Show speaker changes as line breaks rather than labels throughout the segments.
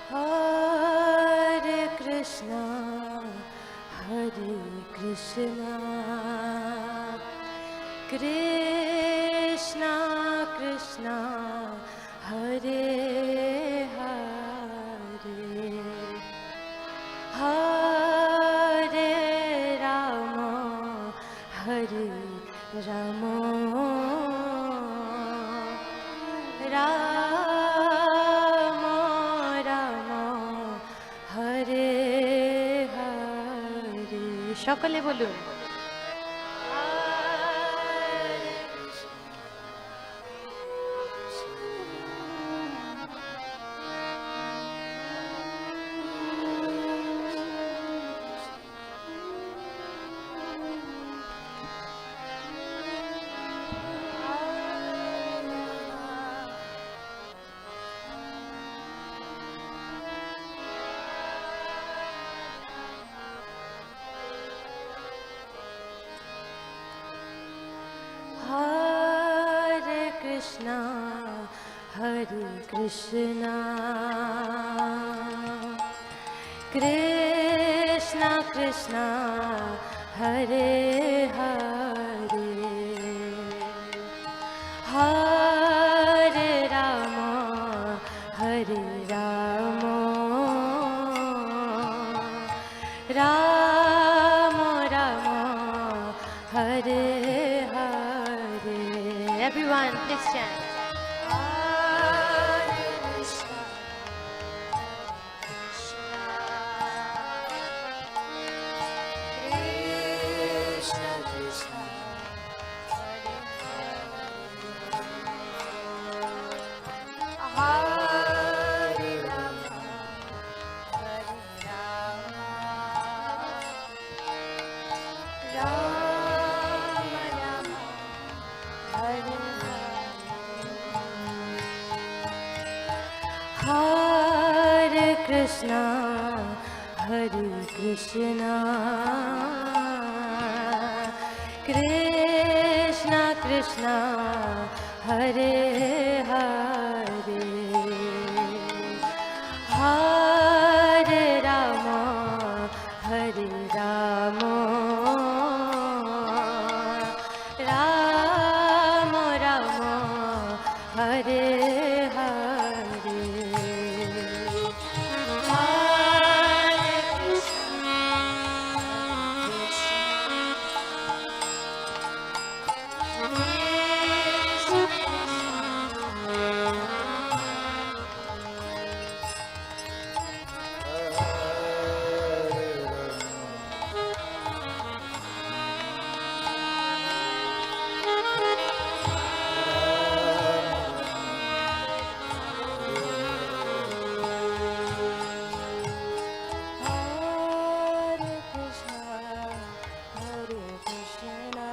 Hare Krishna, Hare Krishna, Krishna Krishna, Hare Hare, Hare Rama, Hare Rama, Rama Rama, Hare Hare. সকলে বলুন Hare Krishna, Hare Krishna, Krishna Krishna, Hare Hare, Hare Rama, Hare Rama, Rama Rama, Hare Hare. Everyone, please chant. Hare Krishna, Krishna Krishna, Hare Hare, Hare Rama, Hare Rama, Rama Rama, Hare Hare Krishna, Hare Krishna, Krishna Krishna, Hare Hare, Hare Rama, Hare Rama, Rama Rama, Hare Hare, Hare Krishna, Hare Krishna, Hare Krishna, Krishna Krishna, Hare Hare, Hare Rama, Hare Rama, Rama Rama, Hare Hare, Hare Krishna, Hare Krishna,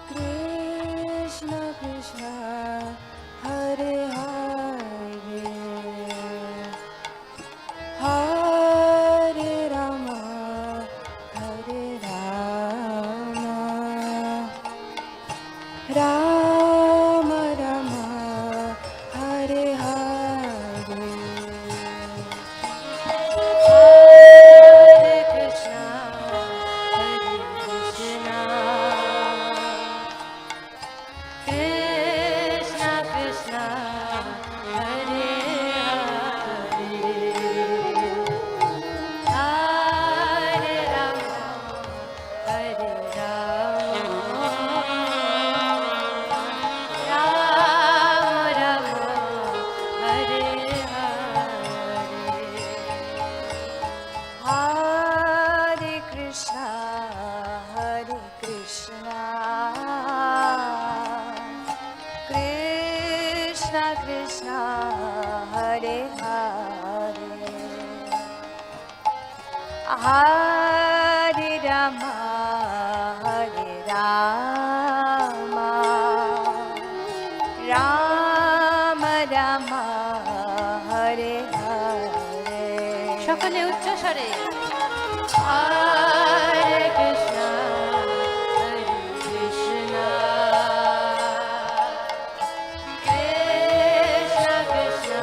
Krishna Krishna, Hare Hare, Hare Rama, Hare Rama, Rama Rama, Hare Hare, Hare Krishna, Hare Krishna, Krishna Krishna, Hare Hare, Hare Rama, Hare Rama, Rama Rama, Hare Hare. সকলে উচ্চ স্বরে Hare Krishna, Hare Krishna, Krishna Krishna,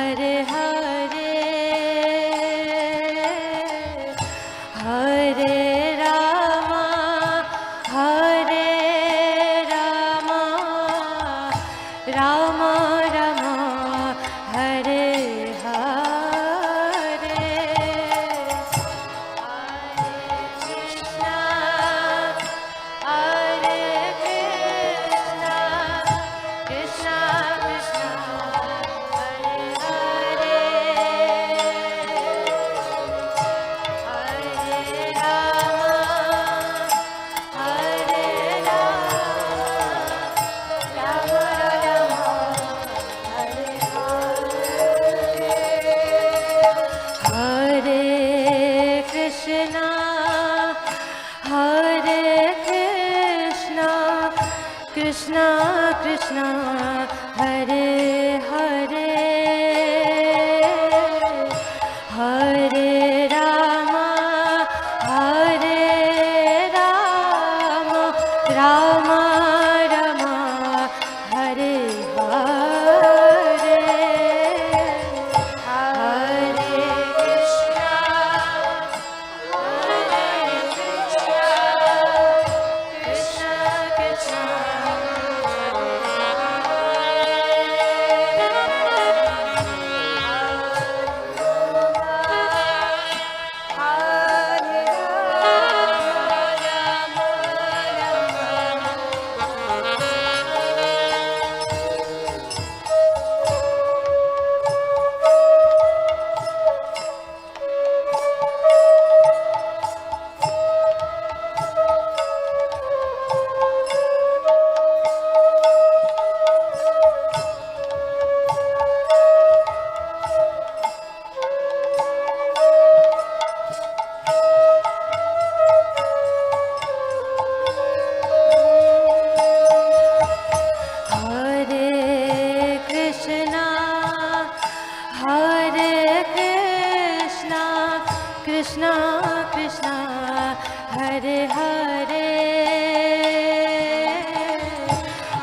Hare Hare Hare Rama Hare Rama Rama Rama Hare Hare Krishna Hare Krishna Krishna Krishna Hare Hare Hare Rama Hare Rama Rama Rama Hare Hare Hare Krishna Krishna Krishna Hare Krishna Hare Krishna Krishna Krishna Hare Hare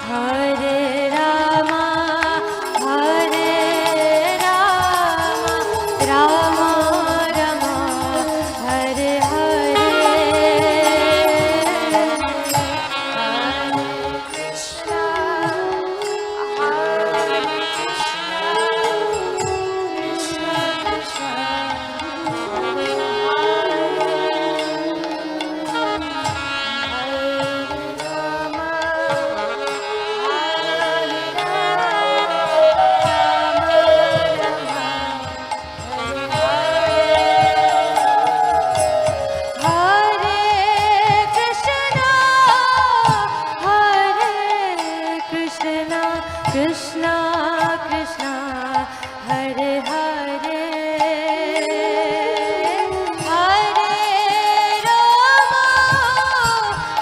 Hare Rama Hare Rama Rama Rama Hare Hare Krishna Krishna Krishna Hare Hare Hare Rama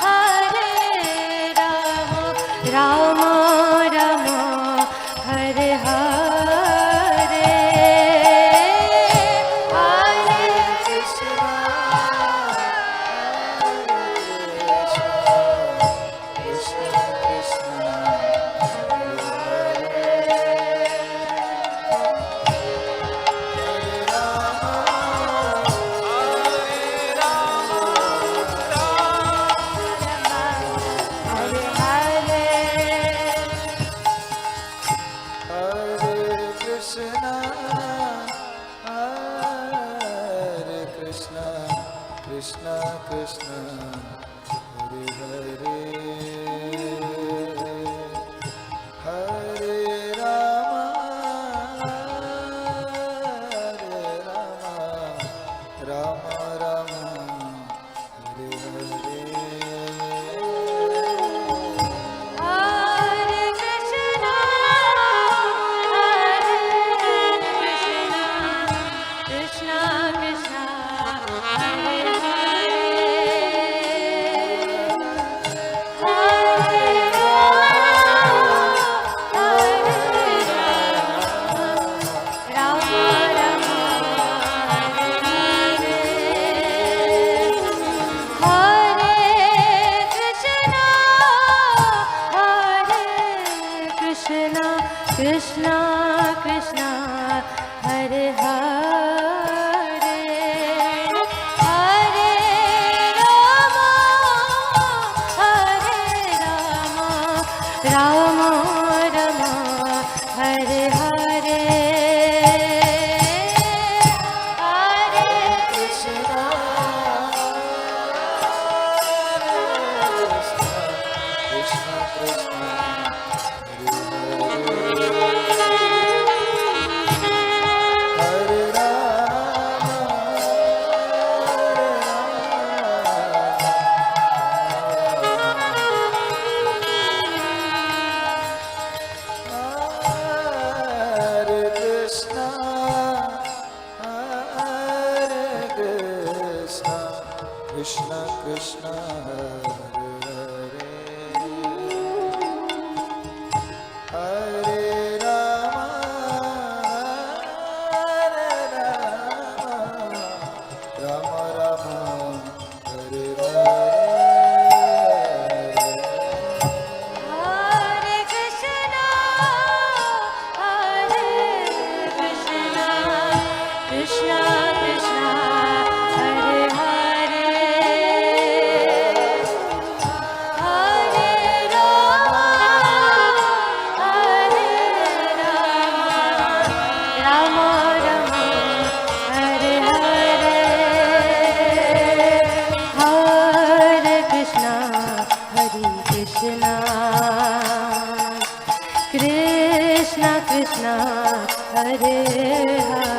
Hare Rama Rama Rama Hare Hare Hare Krishna Krishna Krishna
Krishna Krishna Hare Hare Hare Rama Hare Rama Rama Rama Hare Hare
Hare Krishna Hare Krishna Krishna Krishna Hare Hare Krishna Hare Hare Hare Rama Hare Rama Rama Rama Hare Hare Hare
Krishna Krishna Krishna Hare Rama Hare Krishna Hare Krishna Krishna Krishna Hare Hare Hare Rama Hare Rama Rama Rama Hare Hare
Hare Krishna, Hare Krishna, Krishna Krishna, Hare Hare, Hare Rama, Hare Rama, Rama Rama, Hare Hare, Hare Krishna, Hare Krishna, Krishna Krishna, Hare Hare,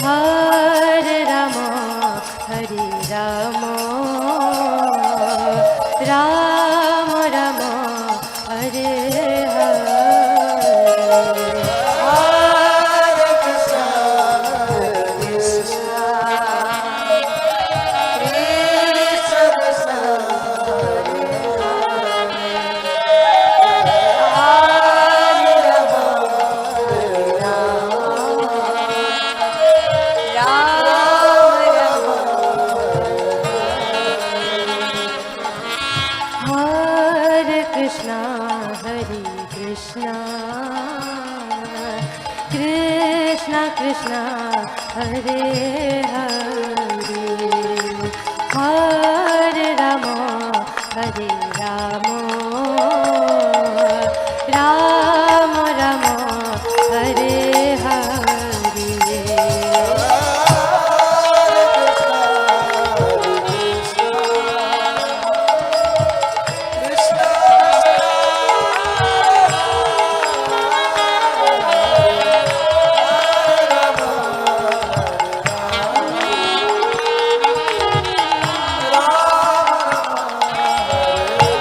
Hare Rama, Hare Rama, Rama Rama, Hare Hare.
Hare Krishna Hare Krishna Krishna Krishna Hare Hare Rama Hare
Hare Krishna, Hare Krishna, Krishna Krishna, Hare Hare, Hare Rama, Hare Rama, Rama Rama, Hare Hare.
Hare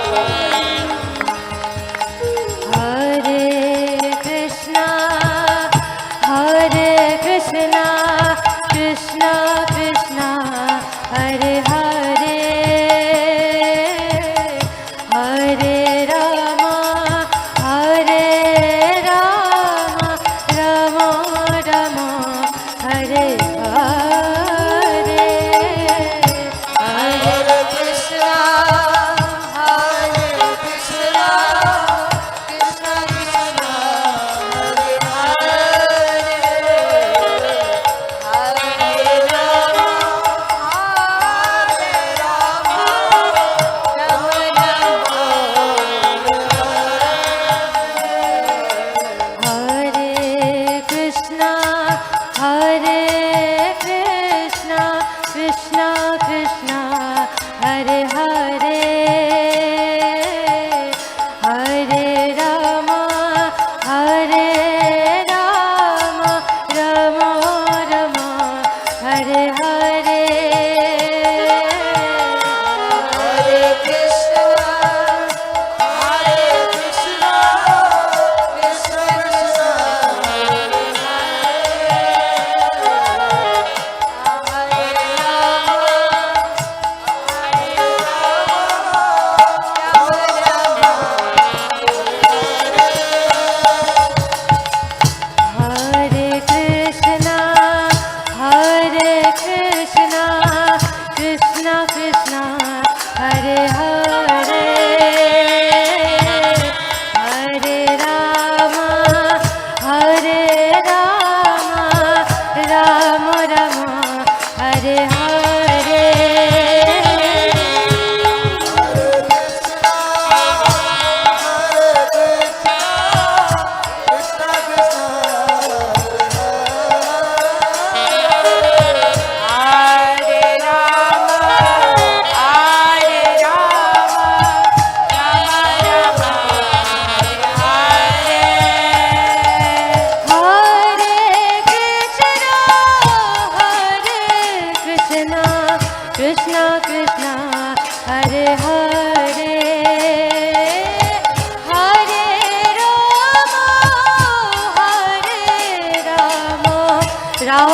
Ram